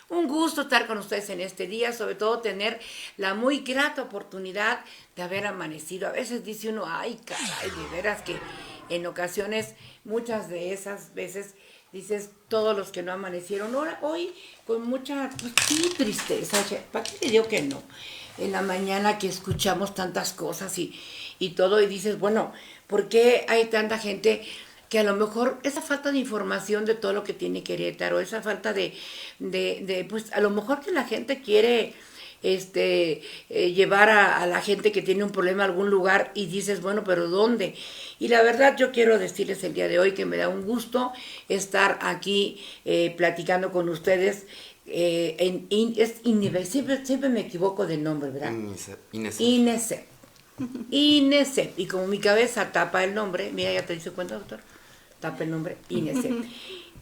Un gusto estar con ustedes en este día, sobre todo tener la muy grata oportunidad de haber amanecido. A veces dice uno, ay, caray, de veras que en ocasiones, muchas de esas veces, dices, todos los que no amanecieron, ahora, hoy con mucha, pues sí, tristeza, ¿para qué le digo que no? En la mañana que escuchamos tantas cosas y todo, y dices, bueno, ¿por qué hay tanta gente que a lo mejor esa falta de información de todo lo que tiene Querétaro, esa falta pues a lo mejor que la gente quiere llevar a la gente que tiene un problema a algún lugar y dices, bueno, pero ¿dónde? Y la verdad yo quiero decirles el día de hoy que me da un gusto estar aquí platicando con ustedes. Siempre me equivoco de nombre, ¿verdad? INESEP. INESEP. Y como mi cabeza tapa el nombre, mira, ya te dice cuenta, doctor, tapa el nombre, INESEP.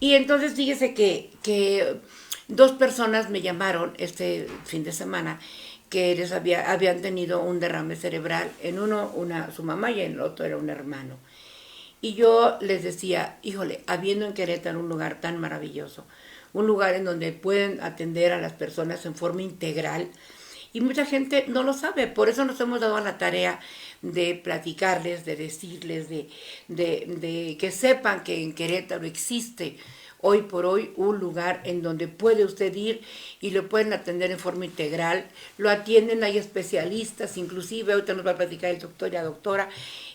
Y entonces fíjese que dos personas me llamaron este fin de semana que habían tenido un derrame cerebral. En uno, su mamá, y en el otro era un hermano. Y yo les decía, híjole, habiendo en Querétaro un lugar tan maravilloso, un lugar en donde pueden atender a las personas en forma integral, y mucha gente no lo sabe, por eso nos hemos dado a la tarea de platicarles, de decirles, de que sepan que en Querétaro existe hoy por hoy un lugar en donde puede usted ir y lo pueden atender en forma integral, lo atienden, hay especialistas, inclusive ahorita nos va a platicar el doctor y la doctora,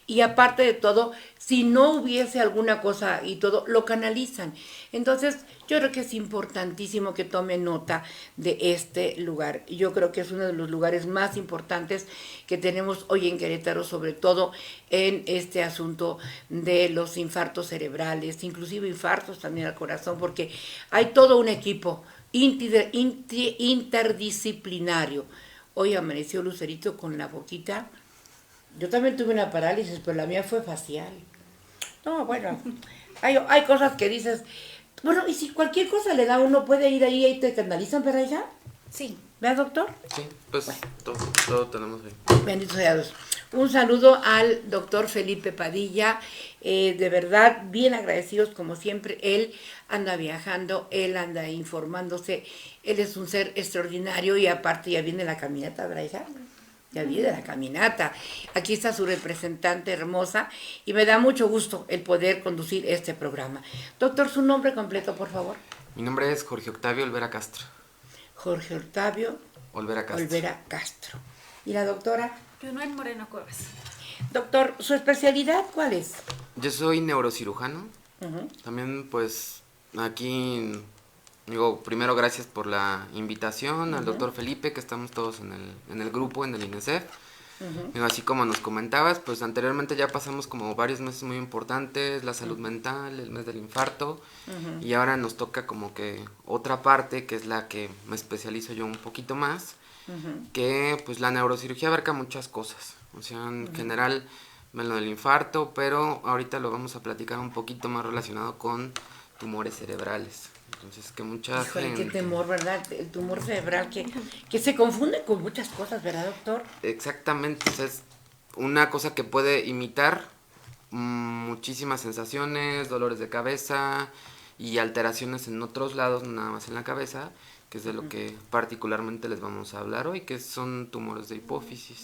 y aparte de todo, si no hubiese alguna cosa y todo, lo canalizan. Entonces, yo creo que es importantísimo que tomen nota de este lugar. Yo creo que es uno de los lugares más importantes que tenemos hoy en Querétaro, sobre todo en este asunto de los infartos cerebrales, inclusive infartos también al corazón, porque hay todo un equipo interdisciplinario. Hoy amaneció Lucerito con la boquita. Yo también tuve una parálisis, pero la mía fue facial. No, bueno, hay cosas que dices, bueno, y si cualquier cosa le da a uno, puede ir ahí y te canalizan, ¿verdad, hija? Sí. ¿Verdad, doctor? Sí, pues bueno, todo tenemos ahí. Bendito sea Dios. Un saludo al doctor Felipe Padilla, de verdad, bien agradecidos como siempre. Él anda viajando, él anda informándose, él es un ser extraordinario y aparte ya viene la caminata, ¿verdad, hija? Ya viene la caminata. Aquí está su representante hermosa y me da mucho gusto el poder conducir este programa. Doctor, su nombre completo, por favor. Mi nombre es Jorge Octavio Olvera Castro. Jorge Octavio Olvera Castro. ¿Y la doctora? Junuen Moreno Cuevas. Doctor, ¿su especialidad cuál es? Yo soy neurocirujano. También pues aquí... Digo, primero gracias por la invitación al doctor Felipe, que estamos todos en el grupo, en el INESEP. Digo, así como nos comentabas, pues anteriormente ya pasamos como varios meses muy importantes, la salud mental, el mes del infarto, y ahora nos toca como que otra parte, que es la que me especializo yo un poquito más, que pues la neurocirugía abarca muchas cosas, o sea, en general lo del infarto, pero ahorita lo vamos a platicar un poquito más relacionado con tumores cerebrales. Entonces, que mucha gente... Qué temor, ¿verdad? El tumor cerebral que se confunde con muchas cosas, ¿verdad, doctor? Exactamente, o sea, es una cosa que puede imitar muchísimas sensaciones, dolores de cabeza y alteraciones en otros lados, nada más en la cabeza, que es de lo que particularmente les vamos a hablar hoy, que son tumores de hipófisis.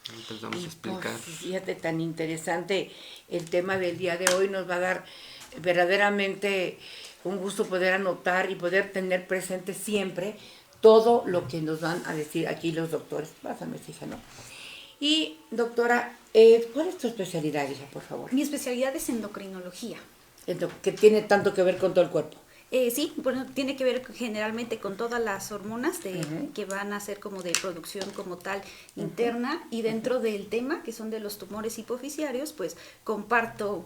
Entonces vamos a explicar. Fíjate, tan interesante el tema del día de hoy, nos va a dar verdaderamente un gusto poder anotar y poder tener presente siempre todo lo que nos van a decir aquí los doctores. Pásame, hija, ¿no? Y, doctora, ¿cuál es tu especialidad, hija, por favor? Mi especialidad es endocrinología. Que tiene tanto que ver con todo el cuerpo. Sí, bueno, tiene que ver generalmente con todas las hormonas que van a ser como de producción como tal interna, y dentro del tema que son de los tumores hipofisiarios, pues comparto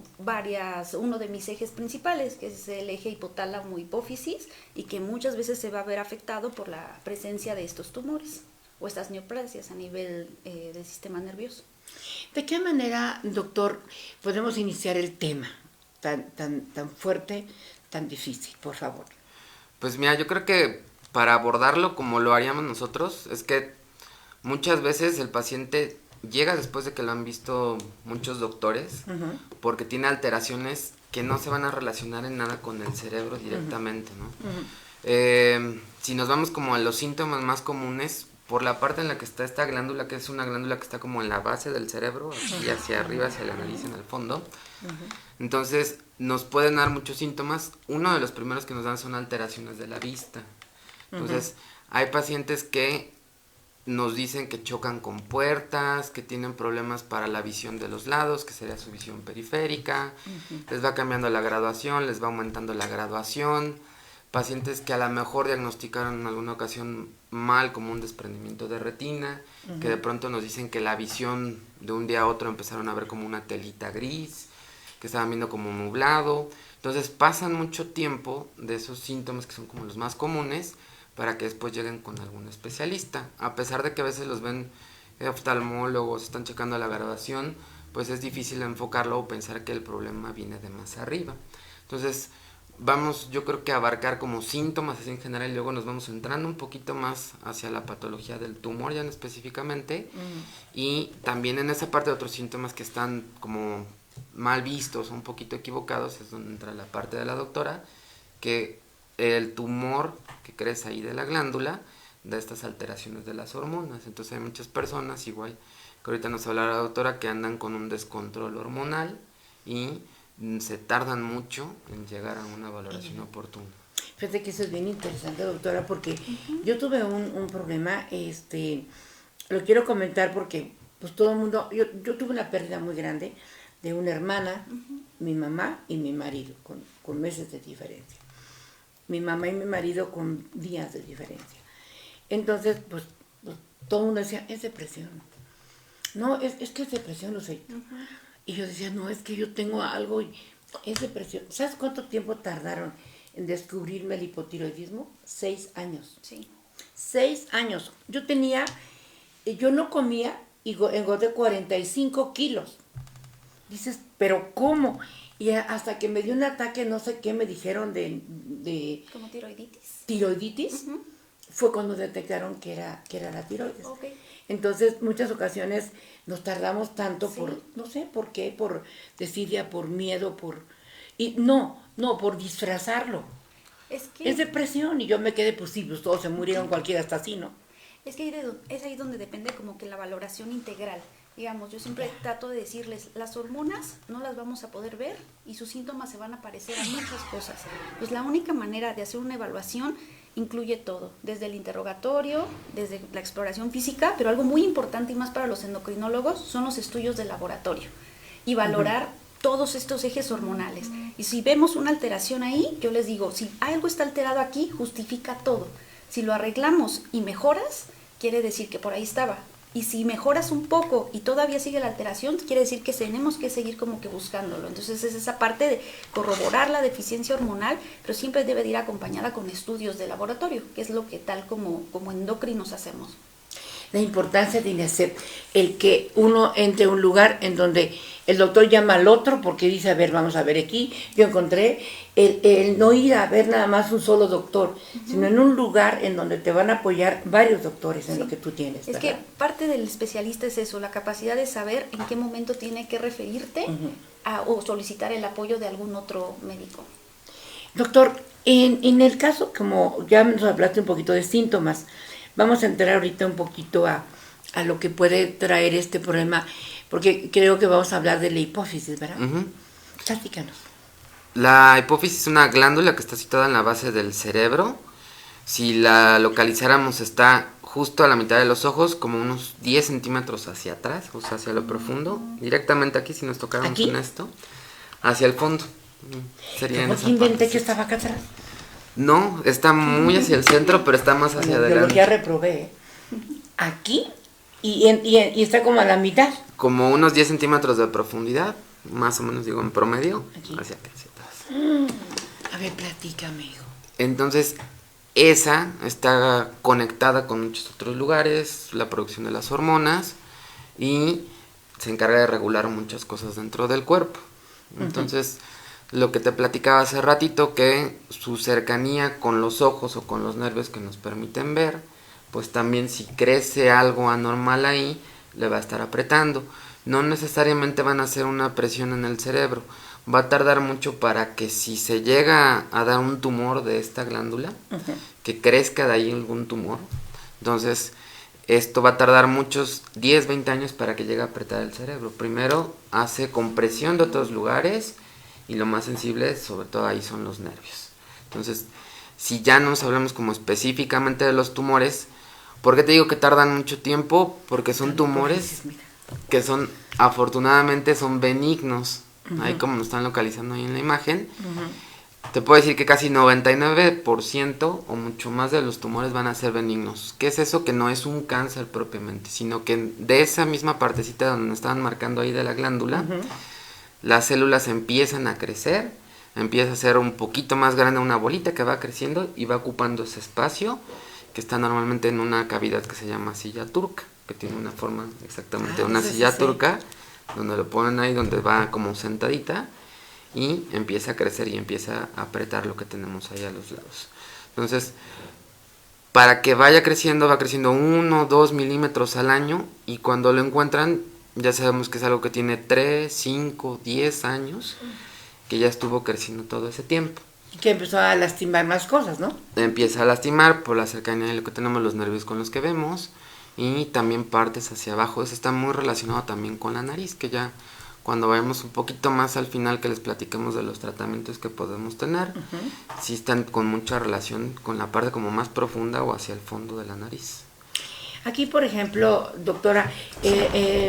uno de mis ejes principales, que es el eje hipotálamo hipófisis, y que muchas veces se va a ver afectado por la presencia de estos tumores o estas neoplasias a nivel del sistema nervioso. ¿De qué manera, doctor, podemos iniciar el tema tan fuerte, tan difícil, por favor? Pues mira, yo creo que para abordarlo como lo haríamos nosotros, es que muchas veces el paciente llega después de que lo han visto muchos doctores, porque tiene alteraciones que no se van a relacionar en nada con el cerebro directamente, ¿no? si nos vamos como a los síntomas más comunes, por la parte en la que está esta glándula, que es una glándula que está como en la base del cerebro, y hacia arriba, hacia la nariz, en el fondo. Entonces, nos pueden dar muchos síntomas. Uno de los primeros que nos dan son alteraciones de la vista. Entonces, hay pacientes que nos dicen que chocan con puertas, que tienen problemas para la visión de los lados, que sería su visión periférica. Les va cambiando la graduación, les va aumentando la graduación. Pacientes que a lo mejor diagnosticaron en alguna ocasión mal, como un desprendimiento de retina, que de pronto nos dicen que la visión de un día a otro empezaron a ver como una telita gris, que estaban viendo como nublado. Entonces pasan mucho tiempo de esos síntomas que son como los más comunes para que después lleguen con algún especialista. A pesar de que a veces los ven oftalmólogos, están checando la graduación, pues es difícil enfocarlo o pensar que el problema viene de más arriba. Entonces vamos, yo creo que a abarcar como síntomas así en general, y luego nos vamos entrando un poquito más hacia la patología del tumor ya específicamente, y también en esa parte de otros síntomas que están como mal vistos o un poquito equivocados, es donde entra la parte de la doctora, que el tumor que crece ahí de la glándula da estas alteraciones de las hormonas. Entonces hay muchas personas, igual que ahorita nos hablará la doctora, que andan con un descontrol hormonal y se tardan mucho en llegar a una valoración oportuna. Fíjate que eso es bien interesante, doctora, porque yo tuve un problema, lo quiero comentar porque pues todo el mundo, yo tuve una pérdida muy grande de una hermana, mi mamá y mi marido, con meses de diferencia. Mi mamá y mi marido con días de diferencia. Entonces, pues todo el mundo decía, es depresión. No, es que es depresión, lo sé. Y yo decía, no, es que yo tengo algo y es depresión. ¿Sabes cuánto tiempo tardaron en descubrirme el hipotiroidismo? 6 años. Sí. 6 años. Yo no comía y engordé 45 kilos. Dices, ¿pero cómo? Y hasta que me dio un ataque, no sé qué, me dijeron de ¿Como tiroiditis? Tiroiditis, fue cuando detectaron que era la tiroides. Okay. Entonces, muchas ocasiones nos tardamos tanto por, no sé por qué, por desidia, por miedo, por disfrazarlo. Es depresión, y yo me quedé, pues sí, pues todos se murieron, cualquiera está así, ¿no? Es que es ahí donde depende como que la valoración integral. Digamos, yo siempre trato de decirles, las hormonas no las vamos a poder ver y sus síntomas se van a parecer a muchas cosas. Pues la única manera de hacer una evaluación incluye todo, desde el interrogatorio, desde la exploración física, pero algo muy importante y más para los endocrinólogos son los estudios de laboratorio y valorar todos estos ejes hormonales. Y si vemos una alteración ahí, yo les digo, si algo está alterado aquí, justifica todo. Si lo arreglamos y mejoras, quiere decir que por ahí estaba. Y si mejoras un poco y todavía sigue la alteración, quiere decir que tenemos que seguir como que buscándolo. Entonces es esa parte de corroborar la deficiencia hormonal, pero siempre debe de ir acompañada con estudios de laboratorio, que es lo que tal como endocrinos hacemos. La importancia de INESEP, el que uno entre a un lugar en donde el doctor llama al otro porque dice, a ver, vamos a ver aquí, yo encontré, el no ir a ver nada más un solo doctor, sino en un lugar en donde te van a apoyar varios doctores en lo que tú tienes, ¿verdad? Es que parte del especialista es eso, la capacidad de saber en qué momento tiene que referirte o solicitar el apoyo de algún otro médico. Doctor, en el caso, como ya nos hablaste un poquito de síntomas, vamos a entrar ahorita un poquito a lo que puede traer este problema, porque creo que vamos a hablar de la hipófisis, ¿verdad? Platícanos. La hipófisis es una glándula que está situada en la base del cerebro. Si la localizáramos, está justo a la mitad de los ojos, como unos 10 centímetros hacia atrás, o sea, hacia lo profundo. Directamente aquí, si nos tocáramos en esto, hacia el fondo. Sería ¿Por qué inventé que estaba acá atrás? No, está muy hacia el centro, pero está más hacia adelante. Biología reprobé. Aquí y está como a la mitad. Como unos 10 centímetros de profundidad, más o menos, digo, en promedio, aquí. hacia atrás. A ver, platícame, hijo. Entonces, esa está conectada con muchos otros lugares, la producción de las hormonas, y se encarga de regular muchas cosas dentro del cuerpo. Entonces, lo que te platicaba hace ratito, que su cercanía con los ojos o con los nervios que nos permiten ver, pues también si crece algo anormal ahí, le va a estar apretando. No necesariamente van a hacer una presión en el cerebro. Va a tardar mucho para que si se llega a dar un tumor de esta glándula, que crezca de ahí algún tumor. Entonces, esto va a tardar muchos 10, 20 años para que llegue a apretar el cerebro. Primero hace compresión de otros lugares y lo más sensible, sobre todo ahí, son los nervios. Entonces, si ya nos hablamos como específicamente de los tumores, ¿por qué te digo que tardan mucho tiempo? Porque son tumores que son, afortunadamente, son benignos. Ahí como nos están localizando ahí en la imagen. Te puedo decir que casi 99% o mucho más de los tumores van a ser benignos. ¿Qué es eso? Que no es un cáncer propiamente, sino que de esa misma partecita donde nos estaban marcando ahí de la glándula, las células empiezan a crecer, empieza a ser un poquito más grande, una bolita que va creciendo y va ocupando ese espacio que está normalmente en una cavidad que se llama silla turca, que tiene una forma exactamente de una silla turca, donde lo ponen ahí, donde va como sentadita, y empieza a crecer y empieza a apretar lo que tenemos ahí a los lados. Entonces, para que vaya creciendo, va creciendo 1 o 2 milímetros al año, y cuando lo encuentran, ya sabemos que es algo que tiene 3, 5, 10 años, que ya estuvo creciendo todo ese tiempo. Y que empezó a lastimar más cosas, ¿no? Empieza a lastimar por la cercanía de lo que tenemos, los nervios con los que vemos, y también partes hacia abajo. Eso está muy relacionado también con la nariz, que ya cuando vayamos un poquito más al final que les platiquemos de los tratamientos que podemos tener, sí están con mucha relación con la parte como más profunda o hacia el fondo de la nariz. Aquí, por ejemplo, doctora,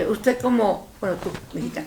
usted como, bueno, tú, mijita,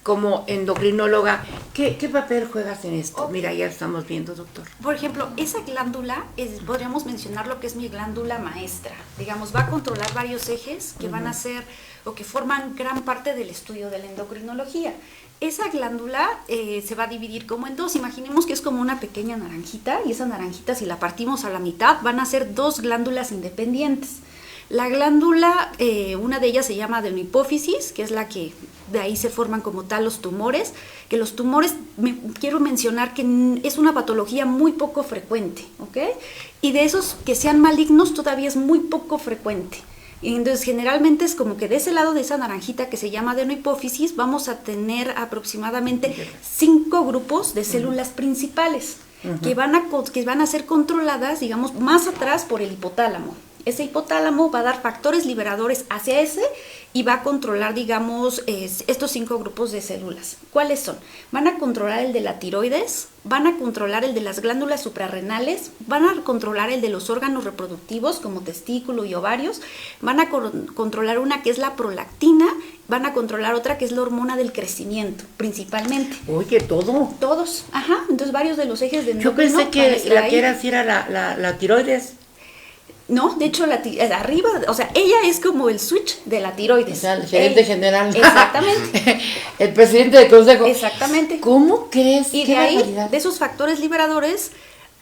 como endocrinóloga, ¿qué papel juegas en esto? Mira, ya estamos viendo, doctor. Por ejemplo, esa glándula, podríamos mencionar lo que es mi glándula maestra. Digamos, va a controlar varios ejes que van a ser o que forman gran parte del estudio de la endocrinología. Esa glándula se va a dividir como en dos. Imaginemos que es como una pequeña naranjita, y esa naranjita, si la partimos a la mitad, van a ser dos glándulas independientes. La glándula, una de ellas se llama adenopófisis, que es la que de ahí se forman como tal los tumores, que los tumores, quiero mencionar que es una patología muy poco frecuente, ¿ok? Y de esos que sean malignos todavía es muy poco frecuente. Y entonces generalmente es como que de ese lado de esa naranjita que se llama adenopófisis vamos a tener aproximadamente 5 grupos de células principales que van a ser controladas, digamos, más atrás por el hipotálamo. Ese hipotálamo va a dar factores liberadores hacia ese y va a controlar, digamos, estos 5 grupos de células. ¿Cuáles son? Van a controlar el de la tiroides, van a controlar el de las glándulas suprarrenales, van a controlar el de los órganos reproductivos como testículo y ovarios, van a controlar una que es la prolactina, van a controlar otra que es la hormona del crecimiento, principalmente. Oye, ¿todo? Todos, ajá. Entonces varios de los ejes de Yo pensé que la que era así era la tiroides. No, de hecho, arriba, o sea, ella es como el switch de la tiroides. O sea, el gerente general. Exactamente. El presidente del consejo. Exactamente. ¿Cómo crees? Y de ahí, de esos factores liberadores,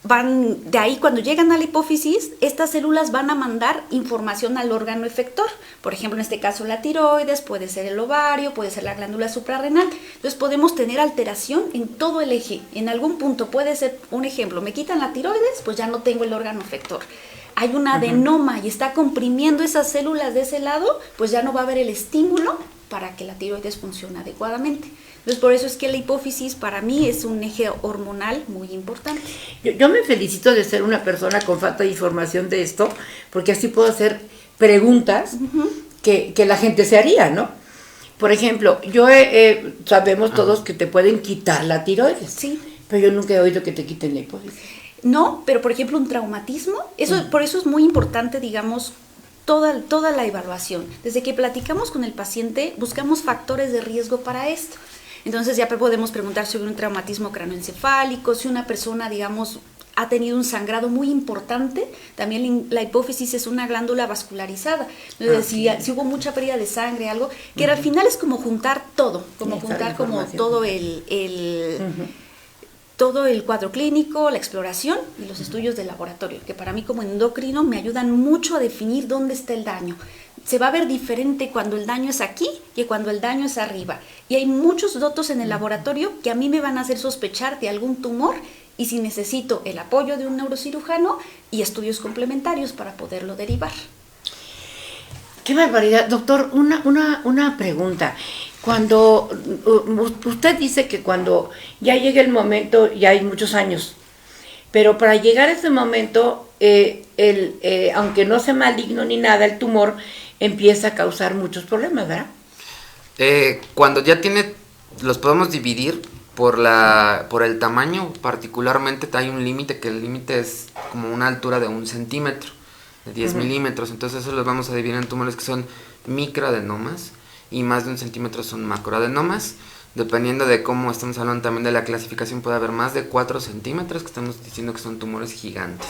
de ahí cuando llegan a la hipófisis, estas células van a mandar información al órgano efector. Por ejemplo, en este caso la tiroides, puede ser el ovario, puede ser la glándula suprarrenal. Entonces podemos tener alteración en todo el eje. En algún punto puede ser, un ejemplo, me quitan la tiroides, pues ya no tengo el órgano efector. Hay un adenoma y está comprimiendo esas células de ese lado, pues ya no va a haber el estímulo para que la tiroides funcione adecuadamente. Entonces, por eso es que la hipófisis para mí es un eje hormonal muy importante. Yo me felicito de ser una persona con falta de información de esto, porque así puedo hacer preguntas que la gente se haría, ¿no? Por ejemplo, sabemos todos que te pueden quitar la tiroides, sí, pero yo nunca he oído que te quiten la hipófisis. No, pero por ejemplo un traumatismo, por eso es muy importante, digamos, toda la evaluación. Desde que platicamos con el paciente, buscamos factores de riesgo para esto. Entonces ya podemos preguntar sobre un traumatismo cráneoencefálico, si una persona, digamos, ha tenido un sangrado muy importante. También la hipófisis es una glándula vascularizada. Entonces, si hubo mucha pérdida de sangre, algo, que al final es como juntar todo, como juntar como todo todo el cuadro clínico, la exploración y los estudios de laboratorio, que para mí como endocrino me ayudan mucho a definir dónde está el daño. Se va a ver diferente cuando el daño es aquí que cuando el daño es arriba. Y hay muchos datos en el laboratorio que a mí me van a hacer sospechar de algún tumor y si necesito el apoyo de un neurocirujano y estudios complementarios para poderlo derivar. ¡Qué barbaridad! Doctor, una pregunta. Cuando usted dice que cuando ya llega el momento, ya hay muchos años, Pero para llegar a ese momento, aunque no sea maligno ni nada, el tumor empieza a causar muchos problemas, ¿verdad? Cuando ya los podemos dividir por el tamaño. Particularmente hay un límite, que el límite es como una altura de 1 centímetro, de 10 milímetros. Entonces eso los vamos a dividir en tumores que son microadenomas, y más de 1 centímetro son macroadenomas. Dependiendo de cómo estamos hablando también de la clasificación, puede haber más de 4 centímetros, que estamos diciendo que son tumores gigantes.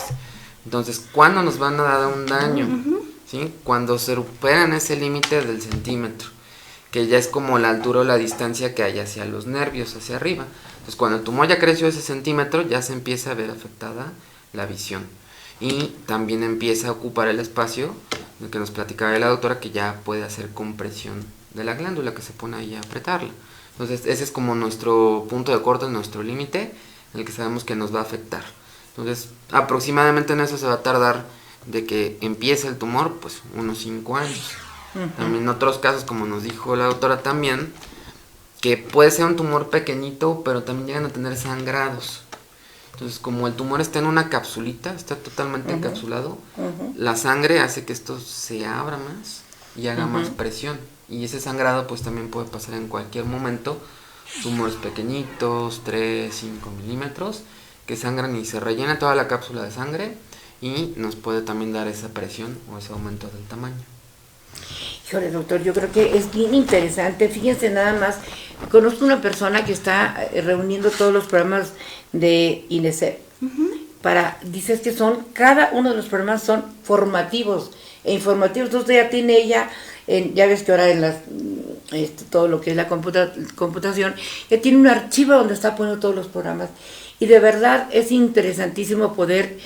Entonces, ¿cuándo nos van a dar un daño? ¿Sí? Cuando se superan ese límite del centímetro, que ya es como la altura o la distancia que hay hacia los nervios, hacia arriba. Entonces, cuando el tumor ya creció ese centímetro, ya se empieza a ver afectada la visión. Y también empieza a ocupar el espacio, del que nos platicaba la doctora, que ya puede hacer compresión de la glándula, que se pone ahí a apretarla. Entonces, ese es como nuestro punto de corte, nuestro límite, en el que sabemos que nos va a afectar. Entonces, aproximadamente en eso se va a tardar, de que empiece el tumor, pues unos 5 años. También en otros casos, como nos dijo la doctora también, que puede ser un tumor pequeñito, pero también llegan a tener sangrados. Entonces, como el tumor está en una capsulita, está totalmente encapsulado, la sangre hace que esto se abra más y haga más presión. Y ese sangrado pues también puede pasar en cualquier momento. Tumores pequeñitos, 3, 5 milímetros, que sangran y se rellena toda la cápsula de sangre, y nos puede también dar esa presión o ese aumento del tamaño. Híjole, doctor, yo creo que es bien interesante. Fíjense nada más, conozco una persona que está reuniendo todos los programas de INESEP. Dices que cada uno de los programas son formativos e informativos. Entonces ya tiene ella, ya ves que ahora en todo lo que es la computación, ya tiene un archivo donde está poniendo todos los programas. Y de verdad es interesantísimo poder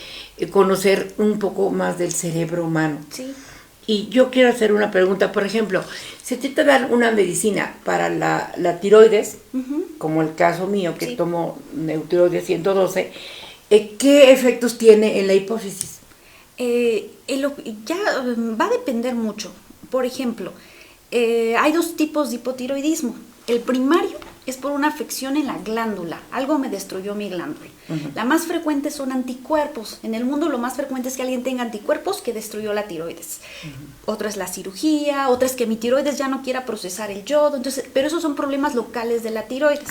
conocer un poco más del cerebro humano. Sí. Y yo quiero hacer una pregunta. Por ejemplo, si te dan una medicina para la tiroides, como el caso mío, que tomo Neutiroides 112, ¿qué efectos tiene en la hipófisis? Ya va a depender mucho. Por ejemplo, hay 2 tipos de hipotiroidismo. El primario es por una afección en la glándula. Algo me destruyó mi glándula. La más frecuente son anticuerpos. En el mundo lo más frecuente es que alguien tenga anticuerpos que destruyó la tiroides. Otra es la cirugía, otra es que mi tiroides ya no quiera procesar el yodo. Entonces, pero esos son problemas locales de la tiroides.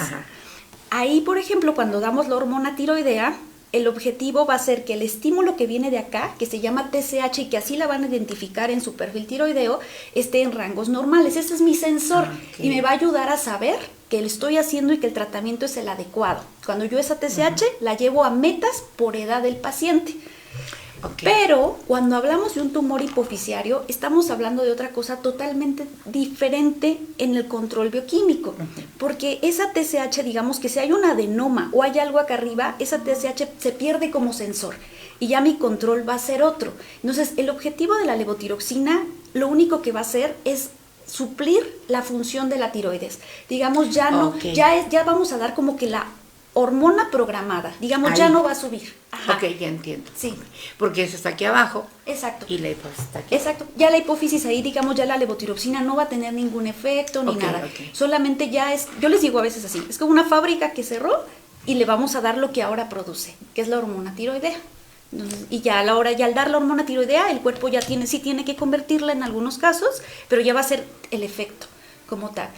Ahí, por ejemplo, cuando damos la hormona tiroidea, el objetivo va a ser que el estímulo que viene de acá, que se llama TSH y que así la van a identificar en su perfil tiroideo, esté en rangos normales. Ese es mi sensor y me va a ayudar a saber que lo estoy haciendo y que el tratamiento es el adecuado. Cuando yo esa TSH la llevo a metas por edad del paciente. Pero cuando hablamos de un tumor hipofisiario, estamos hablando de otra cosa totalmente diferente en el control bioquímico. Porque esa TSH, digamos que si hay un adenoma o hay algo acá arriba, esa TSH se pierde como sensor y ya mi control va a ser otro. Entonces, el objetivo de la levotiroxina, lo único que va a hacer es suplir la función de la tiroides. Digamos, ya no, ya vamos a dar como que la hormona programada, digamos, ya no va a subir. Ok, ya entiendo. Sí. Porque eso está aquí abajo. Exacto. Y la hipófisis está aquí. Exacto. Ya la hipófisis ahí, digamos, ya la levotiroxina no va a tener ningún efecto ni nada. Solamente ya es, yo les digo a veces así, es como una fábrica que cerró y le vamos a dar lo que ahora produce, que es la hormona tiroidea. Y ya a la hora, ya al dar la hormona tiroidea, el cuerpo ya sí tiene que convertirla en algunos casos, pero ya va a ser el efecto como tal.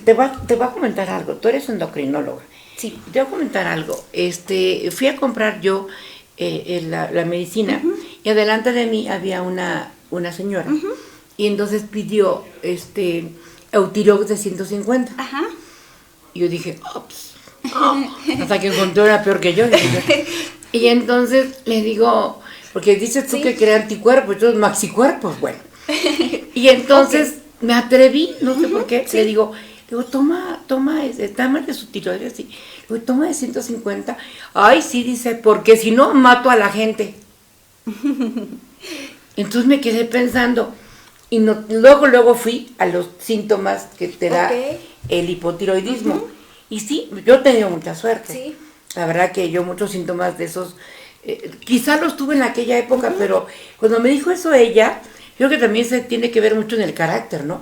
Te voy a comentar algo. Tú eres endocrinóloga. Sí. Te voy a comentar algo. Fui a comprar yo la medicina y adelante de mí había una señora y entonces pidió Eutirox de 150. Y yo dije, ops, hasta que encontró era peor que yo. Y entonces le digo, porque dices tú que crea anticuerpos, entonces maxicuerpos, bueno. Y entonces me atreví, no sé por qué, le digo, toma de su tiroides, sí. Digo, toma de 150. Ay, sí, dice, porque si no, mato a la gente. Entonces me quedé pensando, y luego fui a los síntomas que te da el hipotiroidismo. Y sí, yo he tenido mucha suerte. Sí. La verdad que yo muchos síntomas de esos, quizá los tuve en aquella época, pero cuando me dijo eso ella, creo que también se tiene que ver mucho en el carácter, ¿no?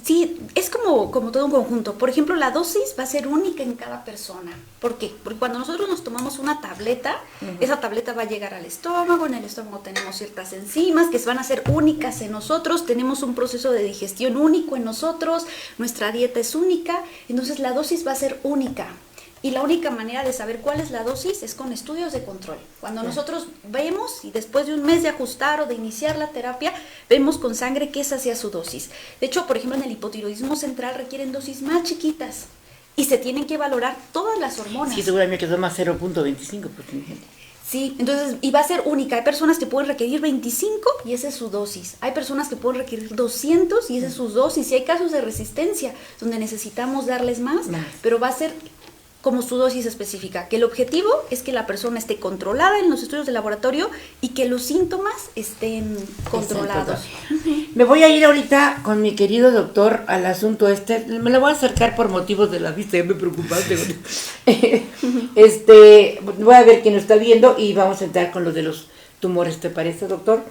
Sí, es como todo un conjunto. Por ejemplo, la dosis va a ser única en cada persona. ¿Por qué? Porque cuando nosotros nos tomamos una tableta, esa tableta va a llegar al estómago. En el estómago tenemos ciertas enzimas que van a ser únicas en nosotros. Tenemos un proceso de digestión único en nosotros. Nuestra dieta es única. Entonces la dosis va a ser única. Y la única manera de saber cuál es la dosis es con estudios de control. Cuando nosotros vemos y después de un mes de ajustar o de iniciar la terapia, vemos con sangre que esa hacía su dosis. De hecho, por ejemplo, en el hipotiroidismo central requieren dosis más chiquitas y se tienen que valorar todas las hormonas. Sí, seguramente que toma 0.25%. Sí, entonces, y va a ser única. Hay personas que pueden requerir 25 y esa es su dosis. Hay personas que pueden requerir 200 y esa es su dosis. Y hay casos de resistencia donde necesitamos darles más. Pero va a ser como su dosis específica, que el objetivo es que la persona esté controlada en los estudios de laboratorio y que los síntomas estén controlados. Me voy a ir ahorita con mi querido doctor al asunto me lo voy a acercar por motivos de la vista, ya me preocupaste. Voy a ver quién lo está viendo y vamos a entrar con lo de los tumores, ¿te parece, doctor?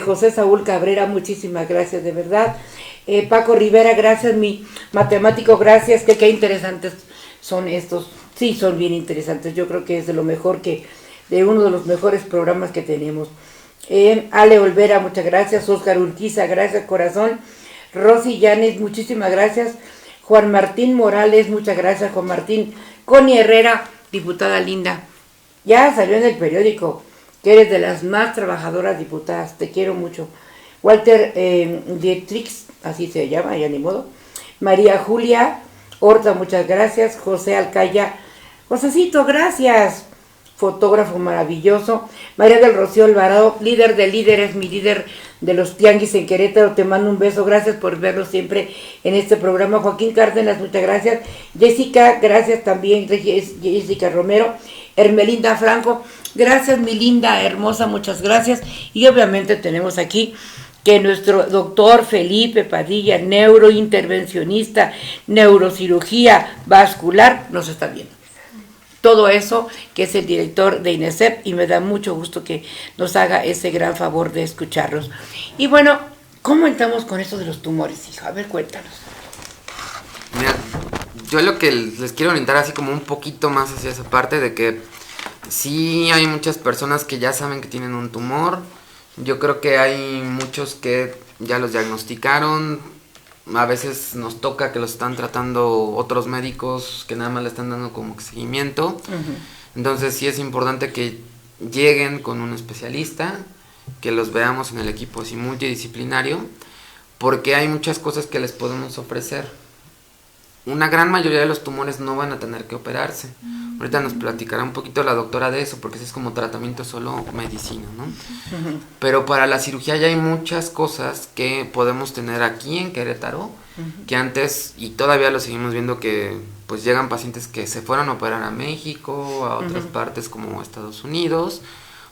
José Saúl Cabrera, muchísimas gracias, de verdad. Paco Rivera, gracias, mi matemático, gracias, que qué interesantes son estos, sí, son bien interesantes, yo creo que es de lo mejor de uno de los mejores programas que tenemos. Ale Olvera, muchas gracias. Oscar Urquiza, gracias, corazón. Rosy Llanes, muchísimas gracias. Juan Martín Morales, muchas gracias, Juan Martín. Connie Herrera, diputada linda, ya salió en el periódico, que eres de las más trabajadoras diputadas, te quiero mucho. Walter Dietrich, así se llama, ya ni modo. María Julia Horta, muchas gracias. José Alcaya, Josecito, gracias. Fotógrafo maravilloso. María del Rocío Alvarado, líder de líderes, mi líder de los tianguis en Querétaro, te mando un beso, gracias por verlo siempre en este programa. Joaquín Cárdenas, muchas gracias. Jessica, gracias también. Jessica Romero. Hermelinda Franco, gracias, mi linda, hermosa, muchas gracias. Y obviamente tenemos aquí que nuestro doctor Felipe Padilla, neurointervencionista, neurocirugía vascular, nos está viendo. Todo eso, que es el director de INESEP, y me da mucho gusto que nos haga ese gran favor de escucharlos. Y bueno, ¿cómo entramos con esto de los tumores, hijo? A ver, cuéntanos. Mira, yo lo que les quiero orientar así como un poquito más hacia esa parte de que sí hay muchas personas que ya saben que tienen un tumor. Yo creo que hay muchos que ya los diagnosticaron. A veces nos toca que los están tratando otros médicos que nada más le están dando como seguimiento. Entonces sí es importante que lleguen con un especialista, que los veamos en el equipo así multidisciplinario, porque hay muchas cosas que les podemos ofrecer. Una gran mayoría de los tumores no van a tener que operarse. Ahorita nos platicará un poquito la doctora de eso, porque ese es como tratamiento solo medicina, ¿no? Pero para la cirugía ya hay muchas cosas que podemos tener aquí en Querétaro, que antes, y todavía lo seguimos viendo, que pues llegan pacientes que se fueron a operar a México, a otras partes como Estados Unidos,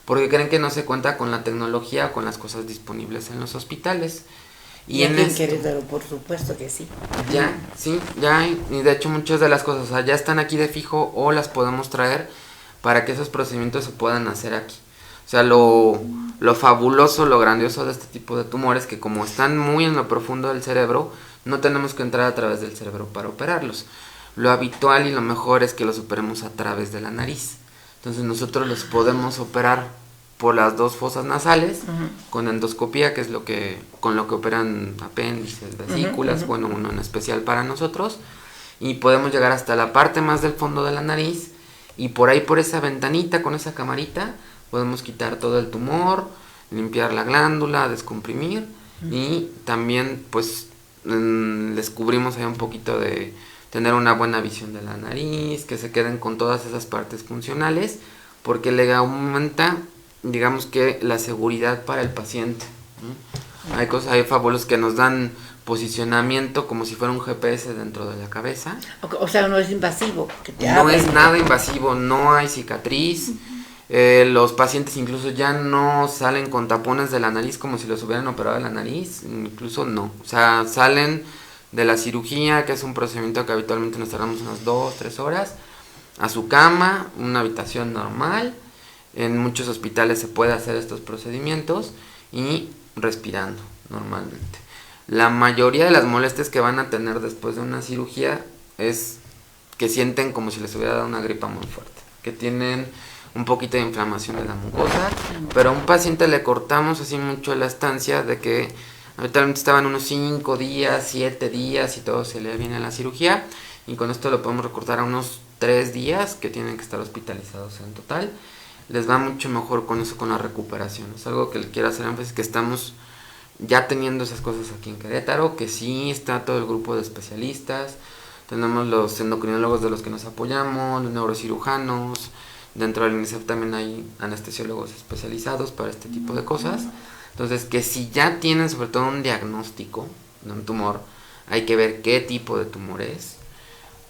porque creen que no se cuenta con la tecnología o con las cosas disponibles en los hospitales. Y en Querétaro, por supuesto que sí. Ya, sí, ya hay, y de hecho muchas de las cosas, o sea, ya están aquí de fijo o las podemos traer para que esos procedimientos se puedan hacer aquí. O sea, lo fabuloso, lo grandioso de este tipo de tumores, que como están muy en lo profundo del cerebro, no tenemos que entrar a través del cerebro para operarlos. Lo habitual y lo mejor es que los operemos a través de la nariz. Entonces nosotros los podemos operar por las dos fosas nasales, con endoscopía, que es con lo que operan apéndices, vesículas, bueno, uno en especial para nosotros, y podemos llegar hasta la parte más del fondo de la nariz, y por ahí, por esa ventanita, con esa camarita, podemos quitar todo el tumor, limpiar la glándula, descomprimir, y también, pues, les cubrimos ahí un poquito de tener una buena visión de la nariz, que se queden con todas esas partes funcionales, porque le aumenta, digamos que, la seguridad para el paciente. Hay fábulos que nos dan posicionamiento como si fuera un GPS dentro de la cabeza. O sea, no es invasivo. No es nada invasivo, no hay cicatriz. Los pacientes incluso ya no salen con tapones de la nariz como si los hubieran operado de la nariz, incluso no. O sea, salen de la cirugía, que es un procedimiento que habitualmente nos tardamos unas 2-3 horas, a su cama, una habitación normal. En muchos hospitales se puede hacer estos procedimientos y respirando normalmente. La mayoría de las molestias que van a tener después de una cirugía es que sienten como si les hubiera dado una gripa muy fuerte, que tienen un poquito de inflamación de la mucosa, pero a un paciente le cortamos así mucho la estancia de que habitualmente estaban unos 5 días, 7 días y todo se le viene a la cirugía, y con esto lo podemos recortar a unos 3 días que tienen que estar hospitalizados en total. Les va mucho mejor con eso, con la recuperación. Es algo que le quiero hacer énfasis, que estamos ya teniendo esas cosas aquí en Querétaro, que sí está todo el grupo de especialistas, tenemos los endocrinólogos de los que nos apoyamos, los neurocirujanos, dentro del INESEF también hay anestesiólogos especializados para este tipo de cosas. Entonces, que si ya tienen sobre todo un diagnóstico de un tumor, hay que ver qué tipo de tumor es,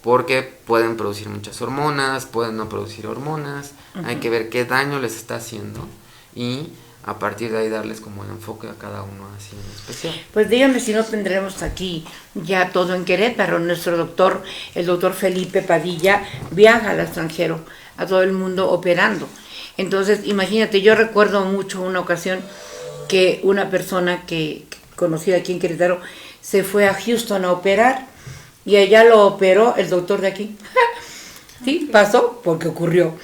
porque pueden producir muchas hormonas, pueden no producir hormonas, hay que ver qué daño les está haciendo y a partir de ahí darles como el enfoque a cada uno así en especial. Pues díganme si no tendremos aquí ya todo en Querétaro. Nuestro doctor, el doctor Felipe Padilla, viaja al extranjero, a todo el mundo operando. Entonces, imagínate, yo recuerdo mucho una ocasión que una persona que conocida aquí en Querétaro se fue a Houston a operar y allá lo operó el doctor de aquí. Sí, pasó porque ocurrió.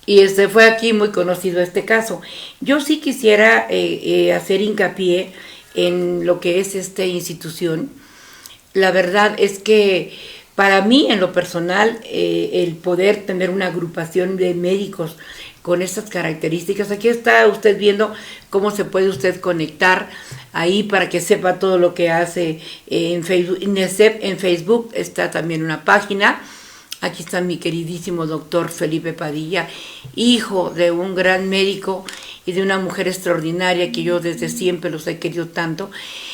Y fue aquí muy conocido este caso. Yo sí quisiera hacer hincapié en lo que es esta institución. La verdad es que para mí, en lo personal, el poder tener una agrupación de médicos con estas características, aquí está usted viendo cómo se puede usted conectar ahí para que sepa todo lo que hace en Facebook. En Facebook está también una página. Aquí está mi queridísimo doctor Felipe Padilla, hijo de un gran médico y de una mujer extraordinaria que yo desde siempre los he querido tanto.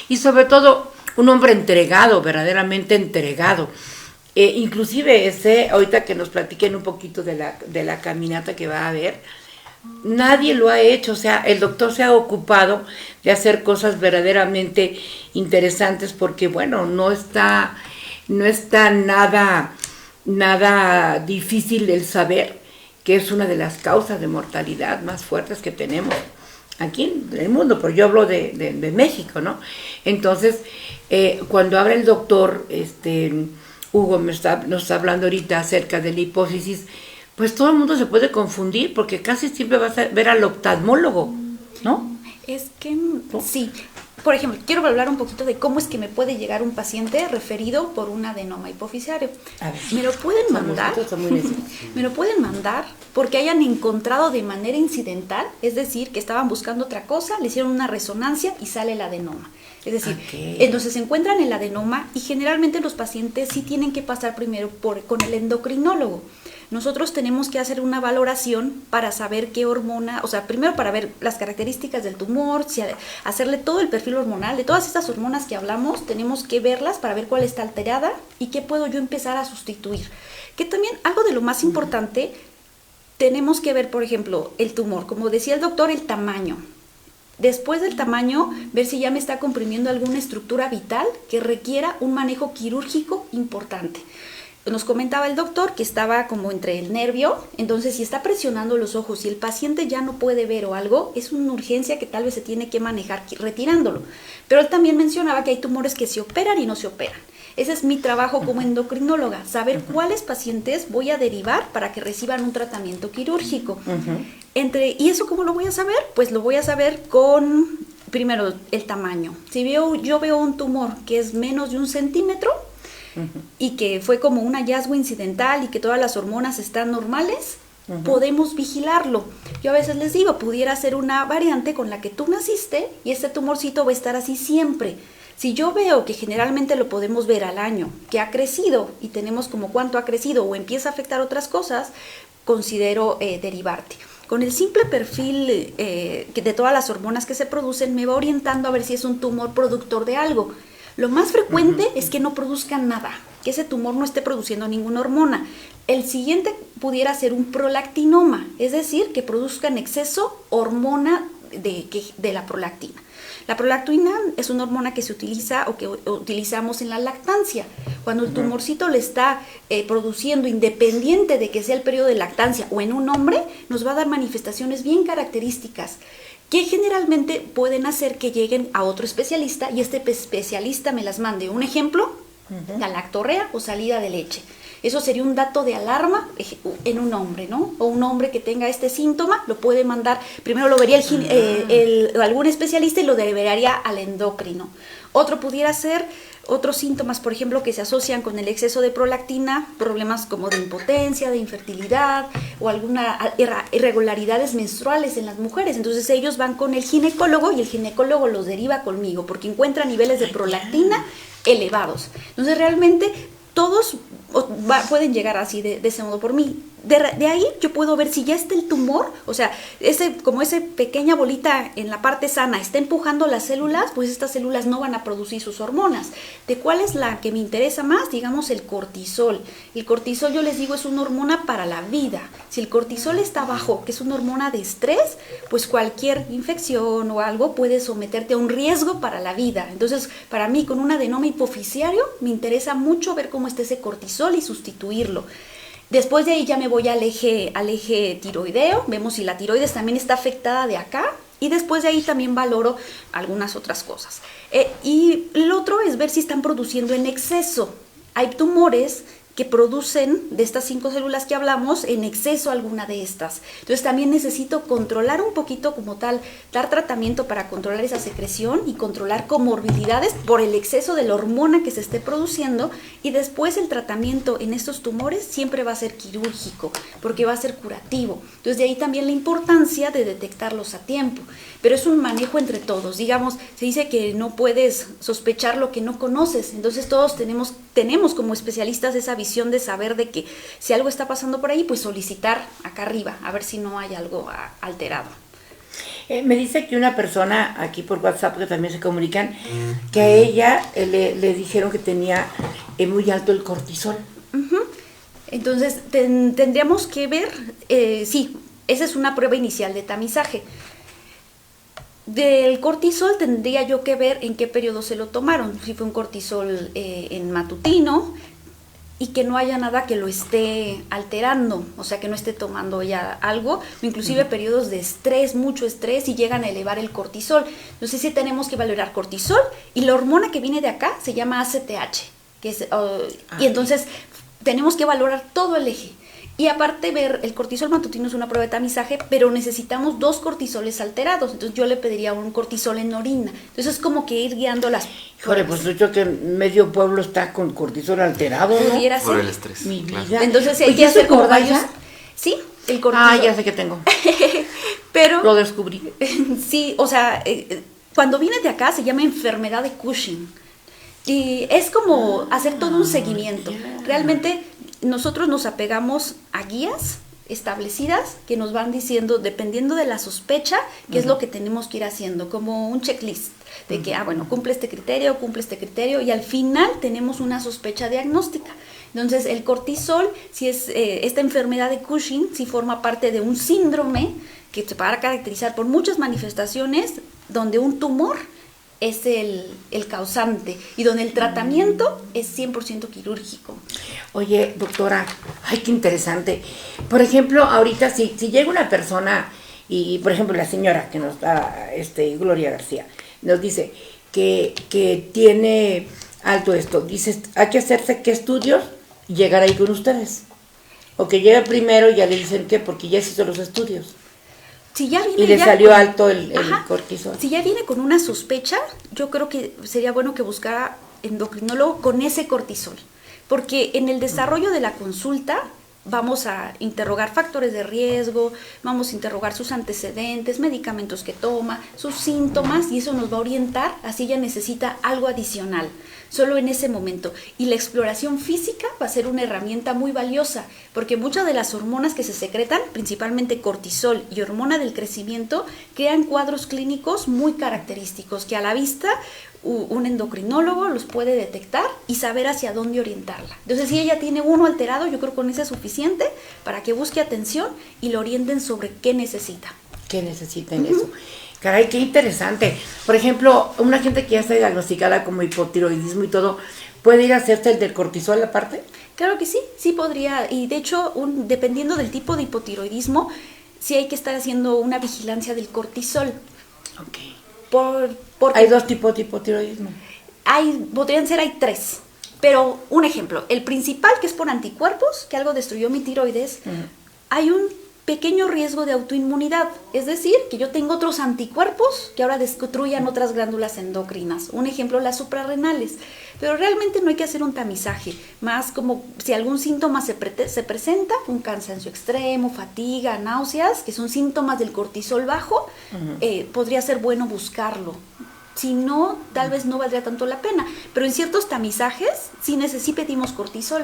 Y sobre todo, un hombre entregado, verdaderamente entregado. Inclusive ahorita que nos platiquen un poquito de la caminata que va a haber, nadie lo ha hecho. O sea, el doctor se ha ocupado de hacer cosas verdaderamente interesantes porque, bueno, no está nada difícil el saber que es una de las causas de mortalidad más fuertes que tenemos aquí en el mundo, pero yo hablo de México, ¿no? Entonces, cuando habla el doctor, Hugo nos está hablando ahorita acerca de la hipófisis, pues todo el mundo se puede confundir porque casi siempre vas a ver al oftalmólogo, ¿no? Es que sí. Por ejemplo, quiero hablar un poquito de cómo es que me puede llegar un paciente referido por un adenoma hipoficiario. Me lo pueden mandar, porque hayan encontrado de manera incidental, es decir, que estaban buscando otra cosa, le hicieron una resonancia y sale el adenoma. Es decir, entonces se encuentran el adenoma y generalmente los pacientes sí tienen que pasar primero con el endocrinólogo. Nosotros tenemos que hacer una valoración para saber qué hormona, o sea, primero para ver las características del tumor, hacerle todo el perfil hormonal, de todas estas hormonas que hablamos, tenemos que verlas para ver cuál está alterada y qué puedo yo empezar a sustituir. Que también algo de lo más importante, tenemos que ver, por ejemplo, el tumor, como decía el doctor, el tamaño. Después del tamaño, ver si ya me está comprimiendo alguna estructura vital que requiera un manejo quirúrgico importante. Nos comentaba el doctor que estaba como entre el nervio, entonces si está presionando los ojos y el paciente ya no puede ver o algo, es una urgencia que tal vez se tiene que manejar retirándolo. Pero él también mencionaba que hay tumores que se operan y no se operan. Ese es mi trabajo como endocrinóloga, saber cuáles pacientes voy a derivar para que reciban un tratamiento quirúrgico. ¿Y eso cómo lo voy a saber? Pues lo voy a saber con, primero, el tamaño. Si yo veo un tumor que es menos de 1 centímetro, y que fue como un hallazgo incidental y que todas las hormonas están normales, podemos vigilarlo. Yo a veces les digo, pudiera ser una variante con la que tú naciste y este tumorcito va a estar así siempre. Si yo veo que generalmente lo podemos ver al año, que ha crecido y tenemos como cuánto ha crecido o empieza a afectar otras cosas, considero derivarte. Con el simple perfil de todas las hormonas que se producen, me va orientando a ver si es un tumor productor de algo. Lo más frecuente es que no produzcan nada, que ese tumor no esté produciendo ninguna hormona. El siguiente pudiera ser un prolactinoma, es decir, que produzca en exceso hormona de la prolactina. La prolactina es una hormona que se utiliza o que utilizamos en la lactancia. Cuando el tumorcito le está produciendo, independiente de que sea el periodo de lactancia o en un hombre, nos va a dar manifestaciones bien características. que generalmente pueden hacer que lleguen a otro especialista y este especialista me las mande. Un ejemplo, galactorrea o salida de leche. Eso sería un dato de alarma en un hombre, ¿no? O un hombre que tenga este síntoma lo puede mandar, primero lo vería algún especialista y lo debería al endocrino. Otro pudiera ser otros síntomas, por ejemplo, que se asocian con el exceso de prolactina, problemas como de impotencia, de infertilidad o alguna irregularidades menstruales en las mujeres. Entonces ellos van con el ginecólogo y el ginecólogo los deriva conmigo porque encuentra niveles de prolactina elevados. Entonces realmente todos pueden llegar así de ese modo por mí. De ahí yo puedo ver si ya está el tumor, o sea, esa pequeña bolita en la parte sana está empujando las células, pues estas células no van a producir sus hormonas. ¿De cuál es la que me interesa más? Digamos el cortisol. El cortisol, yo les digo, es una hormona para la vida. Si el cortisol está bajo, que es una hormona de estrés, pues cualquier infección o algo puede someterte a un riesgo para la vida. Entonces, para mí, con un adenoma hipofisiario, me interesa mucho ver cómo está ese cortisol y sustituirlo. Después de ahí ya me voy al eje tiroideo, vemos si la tiroides también está afectada de acá y después de ahí también valoro algunas otras cosas. Y el otro es ver si están produciendo en exceso. Hay tumores que producen de estas 5 células que hablamos en exceso alguna de estas. Entonces también necesito controlar un poquito como tal, dar tratamiento para controlar esa secreción y controlar comorbilidades por el exceso de la hormona que se esté produciendo y después el tratamiento en estos tumores siempre va a ser quirúrgico porque va a ser curativo. Entonces de ahí también la importancia de detectarlos a tiempo. Pero es un manejo entre todos. Digamos, se dice que no puedes sospechar lo que no conoces. Entonces todos tenemos como especialistas esa visión de saber de que si algo está pasando por ahí, pues solicitar acá arriba, a ver si no hay algo alterado. Me dice que una persona aquí por WhatsApp, que también se comunican, que a ella le dijeron que tenía muy alto el cortisol. Entonces tendríamos que ver, sí, esa es una prueba inicial de tamizaje. Del cortisol tendría yo que ver en qué periodo se lo tomaron, si fue un cortisol en matutino y que no haya nada que lo esté alterando, o sea que no esté tomando ya algo, o inclusive periodos de estrés, mucho estrés y llegan a elevar el cortisol. Entonces sí tenemos que valorar cortisol y la hormona que viene de acá se llama ACTH, que es, y entonces tenemos que valorar todo el eje. Y aparte ver, el cortisol matutino es una prueba de tamizaje, pero necesitamos 2 cortisoles alterados. Entonces yo le pediría un cortisol en orina. Entonces es como que ir guiando las Híjole, pues yo que medio pueblo está con cortisol alterado, ¿no? Pudiera ser. Por el estrés. Mi vida. Claro. Entonces hay que hacer como varios. Sí, el cortisol. Ya sé que tengo. Pero Lo descubrí. sí, o sea, cuando viene de acá se llama enfermedad de Cushing. Y es como hacer todo un seguimiento. Realmente nosotros nos apegamos a guías establecidas que nos van diciendo, dependiendo de la sospecha, qué es lo que tenemos que ir haciendo, como un checklist de que, cumple este criterio, y al final tenemos una sospecha diagnóstica. Entonces, el cortisol, si es esta enfermedad de Cushing, si forma parte de un síndrome que se va a caracterizar por muchas manifestaciones, donde un tumor es el causante y donde el tratamiento es 100% quirúrgico. Oye, doctora, qué interesante. Por ejemplo, ahorita si llega una persona y, por ejemplo, la señora que nos da, Gloria García, nos dice que tiene alto esto, dice, hay que hacerse qué estudios y llegar ahí con ustedes. O que llega primero y ya le dicen qué, porque ya se hizo los estudios. Si ya viene y le salió alto el cortisol. Si ya viene con una sospecha, yo creo que sería bueno que buscara endocrinólogo con ese cortisol, porque en el desarrollo de la consulta vamos a interrogar factores de riesgo, vamos a interrogar sus antecedentes, medicamentos que toma, sus síntomas, y eso nos va a orientar, así ella necesita algo adicional, solo en ese momento. Y la exploración física va a ser una herramienta muy valiosa, porque muchas de las hormonas que se secretan, principalmente cortisol y hormona del crecimiento, crean cuadros clínicos muy característicos que a la vista un endocrinólogo los puede detectar y saber hacia dónde orientarla. Entonces, si ella tiene uno alterado, yo creo que con eso es suficiente para que busque atención y lo orienten sobre qué necesita. ¿Qué necesita en eso? Caray, qué interesante. Por ejemplo, una gente que ya está diagnosticada como hipotiroidismo y todo, ¿puede ir a hacerse el del cortisol aparte? Claro que sí, sí podría. Y de hecho, dependiendo del tipo de hipotiroidismo, sí hay que estar haciendo una vigilancia del cortisol. Ok. Porque ¿Hay 2 tipos de hipotiroidismo? Hay 3. Pero un ejemplo, el principal, que es por anticuerpos, que algo destruyó mi tiroides, hay un pequeño riesgo de autoinmunidad, es decir, que yo tengo otros anticuerpos que ahora destruyan otras glándulas endocrinas. Un ejemplo, las suprarrenales. Pero realmente no hay que hacer un tamizaje, más como si algún síntoma se presenta, un cansancio extremo, fatiga, náuseas, que son síntomas del cortisol bajo, podría ser bueno buscarlo. Si no, tal vez no valdría tanto la pena. Pero en ciertos tamizajes sí pedimos cortisol,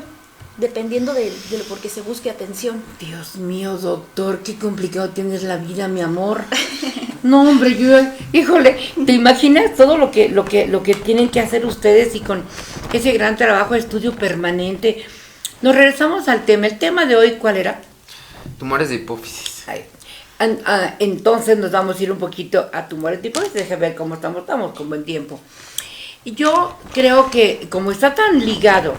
dependiendo de lo por qué se busque atención. Dios mío, doctor, qué complicado tienes la vida, mi amor. No, hombre, híjole, ¿te imaginas todo lo que tienen que hacer ustedes y con ese gran trabajo de estudio permanente? Nos regresamos al tema. ¿El tema de hoy cuál era? Tumores de hipófisis. Entonces nos vamos a ir un poquito a tumores de hipófisis. Déjame ver cómo estamos con buen tiempo. Y yo creo que como está tan ligado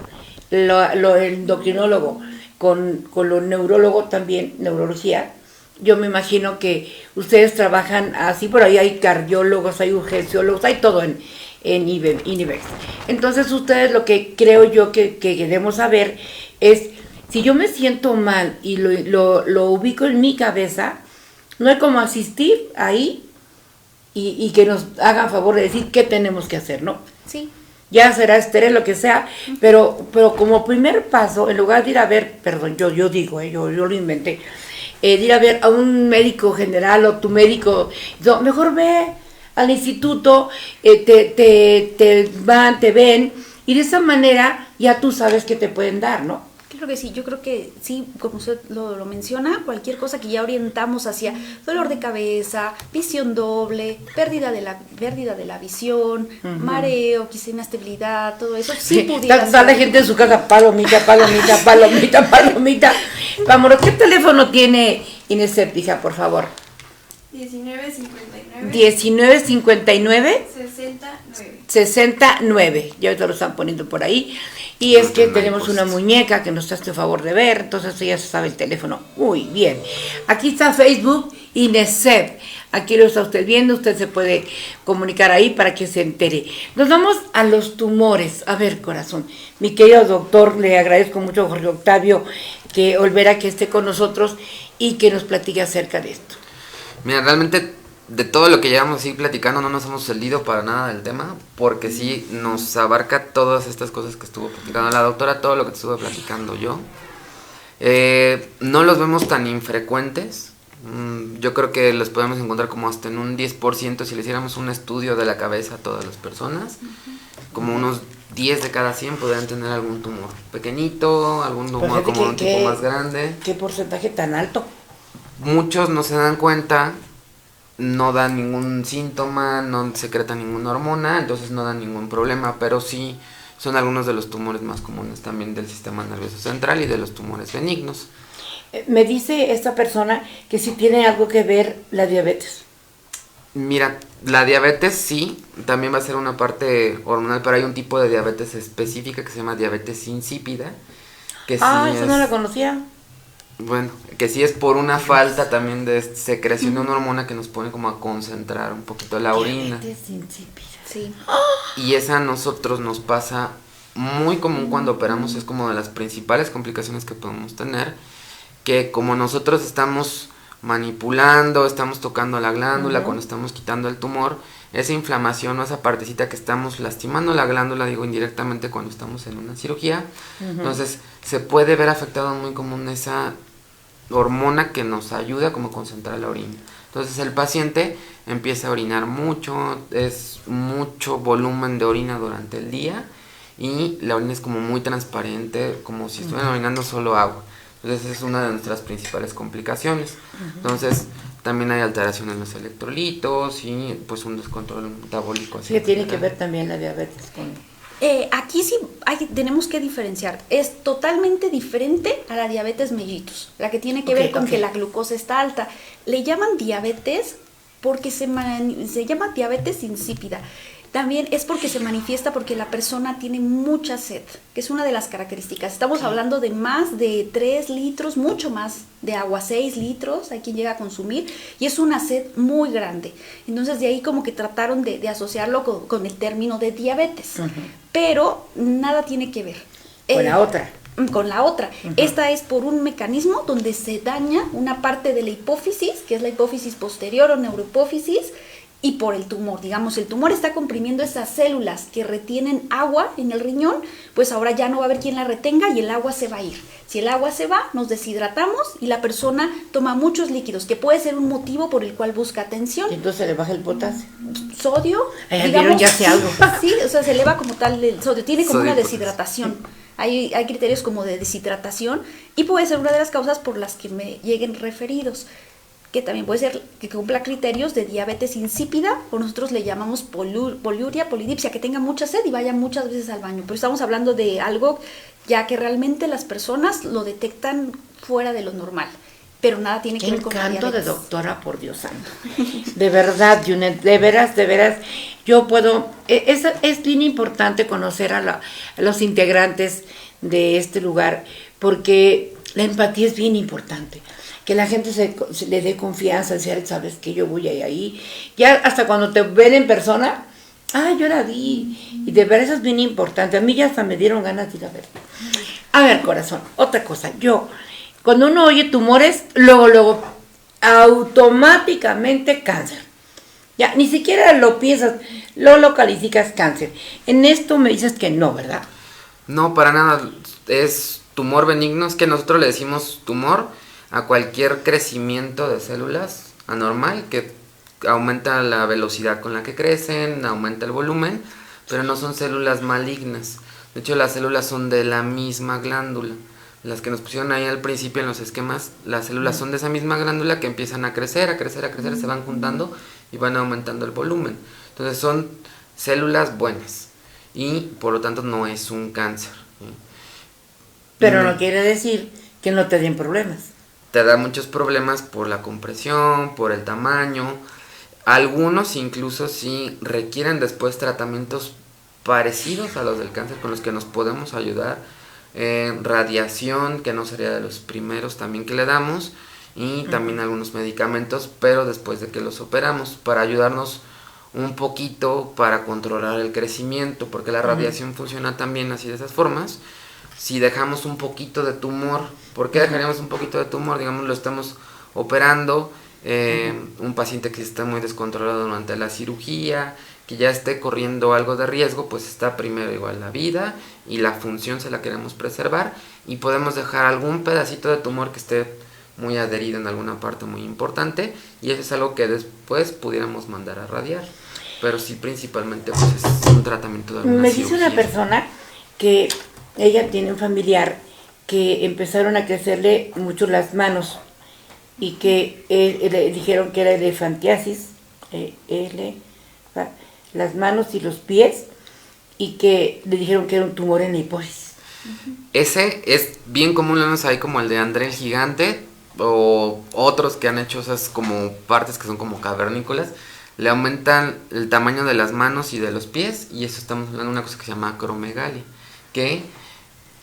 lo endocrinólogo con lo neurólogo también, neurología, yo me imagino que ustedes trabajan así, por ahí hay cardiólogos, hay urgenciólogos, hay todo en INIVEX. Entonces ustedes lo que creo yo que queremos saber es, si yo me siento mal y lo ubico en mi cabeza, no hay como asistir ahí y que nos hagan favor de decir qué tenemos que hacer, ¿no? Sí. Ya será estéril, lo que sea, pero como primer paso, en lugar de ir a ver, perdón, yo lo inventé, de ir a ver a un médico general o tu médico, mejor ve al instituto, te ven, y de esa manera ya tú sabes qué te pueden dar, ¿no? Claro que sí, yo creo que sí, como usted lo menciona, cualquier cosa que ya orientamos hacia dolor de cabeza, visión doble, pérdida de la visión, mareo, quizá inestabilidad, todo eso, sí pudiera Está la gente en su casa, palomita. Vámonos, ¿qué teléfono tiene Inesep, hija, por favor? 1959 69. Ya ahorita lo están poniendo por ahí. Y es que tenemos una muñeca que nos hace el favor de ver, entonces ella se sabe el teléfono muy bien. Aquí está Facebook, Inesep. Aquí lo está usted viendo, usted se puede comunicar ahí para que se entere. Nos vamos a los tumores. A ver, corazón, mi querido doctor, le agradezco mucho a Jorge Octavio que Olvera que esté con nosotros y que nos platique acerca de esto. Mira, realmente de todo lo que llevamos a ir platicando no nos hemos salido para nada del tema, porque sí nos abarca todas estas cosas que estuvo platicando la doctora, todo lo que estuve platicando yo. No los vemos tan infrecuentes. Yo creo que los podemos encontrar como hasta en un 10% si le hiciéramos un estudio de la cabeza a todas las personas. Como unos 10 de cada 100 podrían tener algún tumor pequeñito, algún tumor como un tipo más grande. ¿Qué porcentaje tan alto? Muchos no se dan cuenta, no dan ningún síntoma, no secretan ninguna hormona, entonces no dan ningún problema, pero sí son algunos de los tumores más comunes también del sistema nervioso central y de los tumores benignos. Me dice esta persona que sí tiene algo que ver la diabetes. Mira, la diabetes sí, también va a ser una parte hormonal, pero hay un tipo de diabetes específica que se llama diabetes insípida. Que esa no la conocía. Bueno, que sí es por una falta también de secreción de una hormona que nos pone como a concentrar un poquito la orina. Diabetes insípida. Sí. Y esa a nosotros nos pasa muy común cuando operamos, es como de las principales complicaciones que podemos tener, que como nosotros estamos manipulando, estamos tocando la glándula, cuando estamos quitando el tumor, esa inflamación o esa partecita que estamos lastimando la glándula, digo indirectamente cuando estamos en una cirugía, entonces se puede ver afectado muy común esa hormona que nos ayuda como a concentrar la orina. Entonces el paciente empieza a orinar mucho, es mucho volumen de orina durante el día y la orina es como muy transparente, como si estuvieran orinando solo agua. Entonces es una de nuestras principales complicaciones. Entonces también hay alteración en los electrolitos y pues un descontrol metabólico. Sí, tiene que ver también la diabetes con... Aquí sí tenemos que diferenciar. Es totalmente diferente a la diabetes mellitus, la que tiene que ver con que la glucosa está alta. Le llaman diabetes porque se llama diabetes insípida. También es porque se manifiesta porque la persona tiene mucha sed, que es una de las características. Estamos hablando de más de 3 litros, mucho más de agua, 6 litros, hay quien llega a consumir, y es una sed muy grande. Entonces de ahí como que trataron de asociarlo con el término de diabetes, pero nada tiene que ver. Con la otra. Con la otra. Esta es por un mecanismo donde se daña una parte de la hipófisis, que es la hipófisis posterior o neurohipófisis, y por el tumor. Digamos, el tumor está comprimiendo esas células que retienen agua en el riñón, pues ahora ya no va a haber quien la retenga y el agua se va a ir. Si el agua se va, nos deshidratamos y la persona toma muchos líquidos, que puede ser un motivo por el cual busca atención. Y entonces le baja el potasio. Sodio. Digamos, ya sé algo. Sí, o sea, se eleva como tal el sodio. Tiene como una deshidratación. Hay criterios como de deshidratación y puede ser una de las causas por las que me lleguen referidos, que también puede ser que cumpla criterios de diabetes insípida, o nosotros le llamamos poliuria, polidipsia, que tenga mucha sed y vaya muchas veces al baño. Pero estamos hablando de algo ya que realmente las personas lo detectan fuera de lo normal, pero nada tiene que ver con la diabetes. Qué encanto de doctora, por Dios santo. De verdad, Junet, de veras, yo puedo... Es bien importante conocer a los integrantes de este lugar, porque la empatía es bien importante. Que la gente se le dé confianza, decir, sabes que yo voy ahí. Ya hasta cuando te ven en persona, yo la vi. Y de verdad eso es bien importante. A mí ya hasta me dieron ganas de ir a ver. A ver, corazón, otra cosa. Cuando uno oye tumores, luego, automáticamente cáncer. Ya, ni siquiera lo piensas, lo calificas cáncer. En esto me dices que no, ¿verdad? No, para nada. Es tumor benigno, es que nosotros le decimos tumor a cualquier crecimiento de células anormal que aumenta la velocidad con la que crecen, aumenta el volumen, pero no son células malignas. De hecho, las células son de la misma glándula. Las que nos pusieron ahí al principio en los esquemas, las células son de esa misma glándula que empiezan a crecer, se van juntando y van aumentando el volumen. Entonces son células buenas y por lo tanto no es un cáncer. Pero no quiere decir que no te den problemas. Te da muchos problemas por la compresión, por el tamaño. Algunos incluso sí requieren después tratamientos parecidos a los del cáncer con los que nos podemos ayudar. Radiación, que no sería de los primeros también que le damos, y también algunos medicamentos, pero después de que los operamos, para ayudarnos un poquito para controlar el crecimiento, porque la radiación funciona también así de esas formas. Si dejamos un poquito de tumor, ¿por qué dejaríamos un poquito de tumor? Digamos, lo estamos operando, un paciente que está muy descontrolado durante la cirugía, que ya esté corriendo algo de riesgo, pues está primero igual la vida y la función se la queremos preservar, y podemos dejar algún pedacito de tumor que esté muy adherido en alguna parte muy importante, y eso es algo que después pudiéramos mandar a radiar, pero sí principalmente pues es un tratamiento de alguna Me cirugía. dice una persona que ella tiene un familiar que empezaron a crecerle mucho las manos y que le dijeron que era elefantiasis, las manos y los pies, y que le dijeron que era un tumor en la hipófisis. Ese es bien común, lo vemos ahí como el de André el Gigante, o otros que han hecho esas como partes que son como cavernícolas, le aumentan el tamaño de las manos y de los pies, y eso estamos hablando de una cosa que se llama acromegalia, que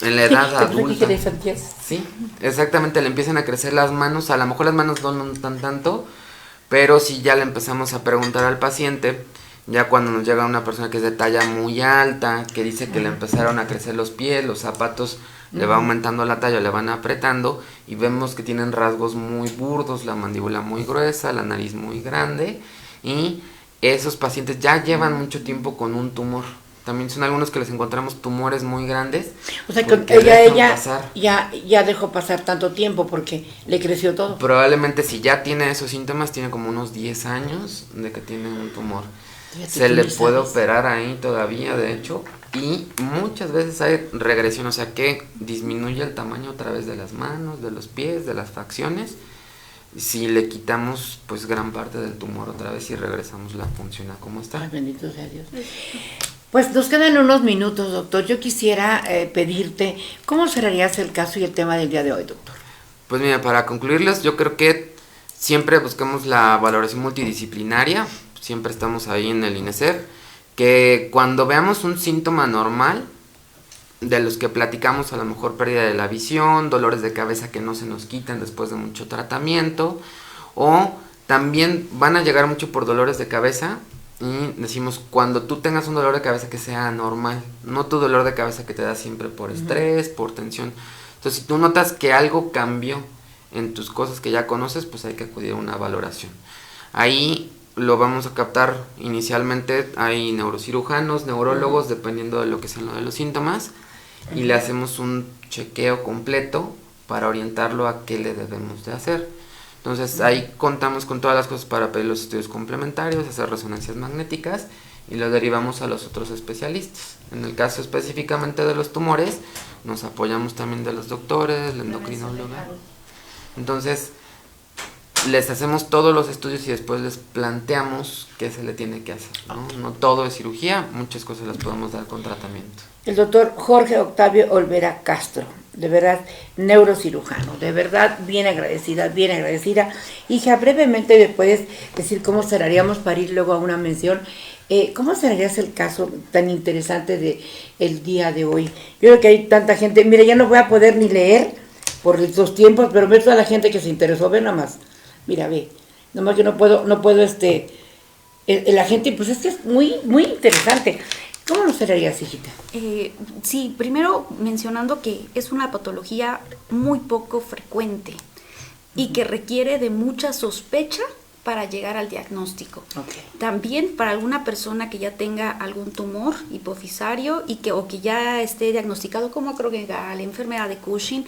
en la edad adulta, sí, exactamente, le empiezan a crecer las manos, a lo mejor las manos no notan tanto, pero si ya le empezamos a preguntar al paciente, ya cuando nos llega una persona que es de talla muy alta, que dice que le empezaron a crecer los pies, los zapatos, le va aumentando la talla, le van apretando, y vemos que tienen rasgos muy burdos, la mandíbula muy gruesa, la nariz muy grande, y esos pacientes ya llevan mucho tiempo con un tumor. También son algunos que les encontramos tumores muy grandes. O sea, que ella ya dejó pasar tanto tiempo porque le creció todo. Probablemente si ya tiene esos síntomas, tiene como unos 10 años de que tiene un tumor. Se le puede operar ahí todavía, de hecho, y muchas veces hay regresión, o sea que disminuye el tamaño a través de las manos, de los pies, de las facciones. Si le quitamos pues gran parte del tumor otra vez y regresamos la función a como está. Ay, bendito sea Dios. Pues nos quedan unos minutos, doctor. Yo quisiera pedirte, ¿cómo cerrarías el caso y el tema del día de hoy, doctor? Pues mira, para concluirles, yo creo que siempre buscamos la valoración multidisciplinaria, siempre estamos ahí en el INESEF, que cuando veamos un síntoma normal, de los que platicamos, a lo mejor pérdida de la visión, dolores de cabeza que no se nos quitan después de mucho tratamiento, o también van a llegar mucho por dolores de cabeza, y decimos, cuando tú tengas un dolor de cabeza que sea normal, no tu dolor de cabeza que te da siempre por estrés, por tensión. Entonces, si tú notas que algo cambió en tus cosas que ya conoces, pues hay que acudir a una valoración. Ahí lo vamos a captar inicialmente, hay neurocirujanos, neurólogos, dependiendo de lo que sean lo de los síntomas, y le hacemos un chequeo completo para orientarlo a qué le debemos de hacer. Entonces ahí contamos con todas las cosas para pedir los estudios complementarios, hacer resonancias magnéticas y lo derivamos a los otros especialistas. En el caso específicamente de los tumores, nos apoyamos también de los doctores, la endocrinóloga. Entonces les hacemos todos los estudios y después les planteamos qué se le tiene que hacer, ¿no? No todo es cirugía, muchas cosas las podemos dar con tratamiento. El doctor Jorge Octavio Olvera Castro, de verdad, neurocirujano, de verdad, bien agradecida. Hija, brevemente me puedes decir cómo cerraríamos para ir luego a una mención. ¿Cómo cerrarías el caso tan interesante de el día de hoy? Yo creo que hay tanta gente, mira, ya no voy a poder ni leer por estos tiempos, pero ve toda la gente que se interesó, ve nada más. Mira, ve, nomás que no puedo, la gente, pues es que es muy, muy interesante. ¿Cómo lo cerrarías, hijita? Sí, primero mencionando que es una patología muy poco frecuente y que requiere de mucha sospecha para llegar al diagnóstico. Okay. También para alguna persona que ya tenga algún tumor hipofisario o que ya esté diagnosticado como acromegalia, enfermedad de Cushing,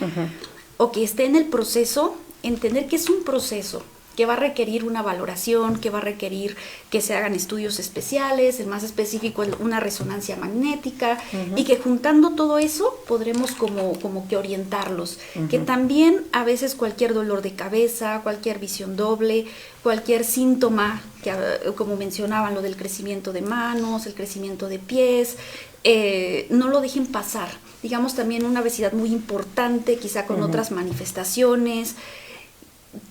o que esté en el proceso, entender que es un proceso que va a requerir una valoración, que va a requerir que se hagan estudios especiales, el más específico una resonancia magnética, y que juntando todo eso podremos como que orientarlos. Que también a veces cualquier dolor de cabeza, cualquier visión doble, cualquier síntoma, que como mencionaban, lo del crecimiento de manos, el crecimiento de pies, no lo dejen pasar. Digamos también una obesidad muy importante, quizá con otras manifestaciones.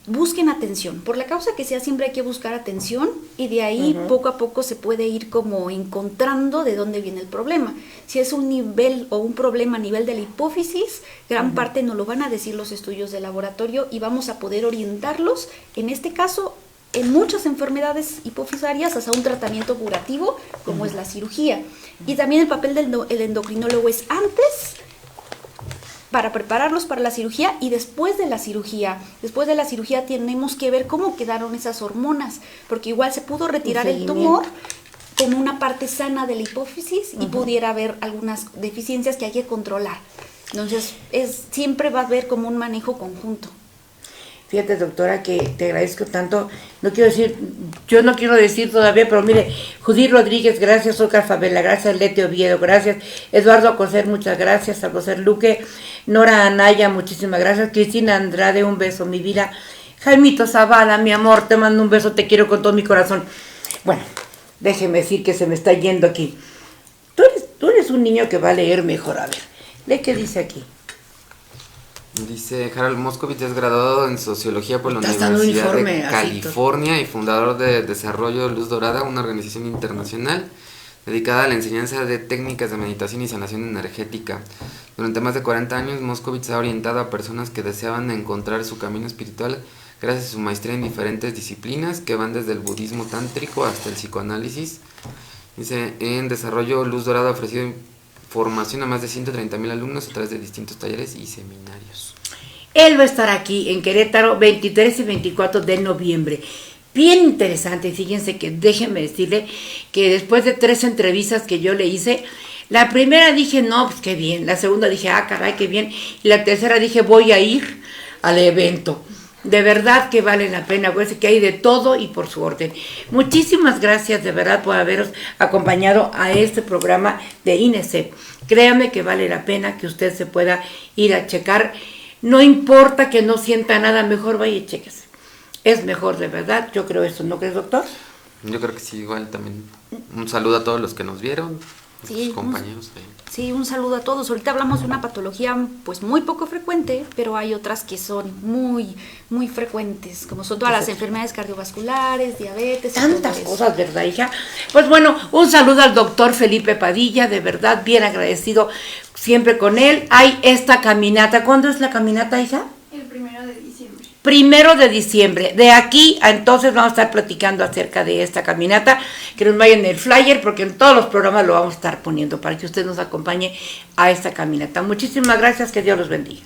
Busquen atención, por la causa que sea, siempre hay que buscar atención y de ahí poco a poco se puede ir como encontrando de dónde viene el problema. Si es un nivel o un problema a nivel de la hipófisis, gran parte nos lo van a decir los estudios de laboratorio y vamos a poder orientarlos, en este caso, en muchas enfermedades hipofisarias hasta un tratamiento curativo como es la cirugía. Y también el papel del endocrinólogo es antes, para prepararlos para la cirugía y después de la cirugía. Después de la cirugía tenemos que ver cómo quedaron esas hormonas, porque igual se pudo retirar el tumor como una parte sana de la hipófisis y pudiera haber algunas deficiencias que hay que controlar. Entonces, siempre va a haber como un manejo conjunto. Fíjate, doctora, que te agradezco tanto. Yo no quiero decir todavía, pero mire, Judith Rodríguez, gracias, Oscar Favela, gracias, Lete Oviedo, gracias, Eduardo Acocer, muchas gracias, Acocer Luque, Nora Anaya, muchísimas gracias, Cristina Andrade, un beso, mi vida, Jaimito Zavala, mi amor, te mando un beso, te quiero con todo mi corazón. Bueno, déjeme decir que se me está yendo aquí. Tú eres un niño que va a leer mejor, a ver, lee qué dice aquí. Dice Harold Moscovitz, es graduado en Sociología por la Universidad de California y fundador de Desarrollo Luz Dorada, una organización internacional dedicada a la enseñanza de técnicas de meditación y sanación energética. Durante más de 40 años, Moscovitz ha orientado a personas que deseaban encontrar su camino espiritual gracias a su maestría en diferentes disciplinas que van desde el budismo tántrico hasta el psicoanálisis. Dice, en Desarrollo Luz Dorada ha ofrecido formación a más de 130,000 alumnos a través de distintos talleres y seminarios. Él va a estar aquí en Querétaro 23 y 24 de noviembre. Bien interesante, fíjense que déjenme decirle que después de 3 entrevistas que yo le hice, la primera dije, no, pues qué bien, la segunda dije, caray, qué bien, y la tercera dije, voy a ir al evento. De verdad que vale la pena, pues que hay de todo y por su orden. Muchísimas gracias de verdad por haberos acompañado a este programa de INESEF. Créame que vale la pena que usted se pueda ir a checar. No importa que no sienta nada, mejor vaya y chéquese. Es mejor de verdad, yo creo eso, ¿no crees, doctor? Yo creo que sí, igual también. Un saludo a todos los que nos vieron. Sí, compañeros. Sí, un saludo a todos. Ahorita hablamos de una patología pues muy poco frecuente, pero hay otras que son muy, muy frecuentes, como son todas las enfermedades cardiovasculares, diabetes. Tantas cosas, ¿verdad, hija? Pues bueno, un saludo al doctor Felipe Padilla, de verdad, bien agradecido siempre con él. Hay esta caminata. ¿Cuándo es la caminata, hija? El 1 de diciembre. 1 de diciembre. De aquí a entonces vamos a estar platicando acerca de esta caminata, que nos vayan en el flyer, porque en todos los programas lo vamos a estar poniendo para que usted nos acompañe a esta caminata. Muchísimas gracias, que Dios los bendiga.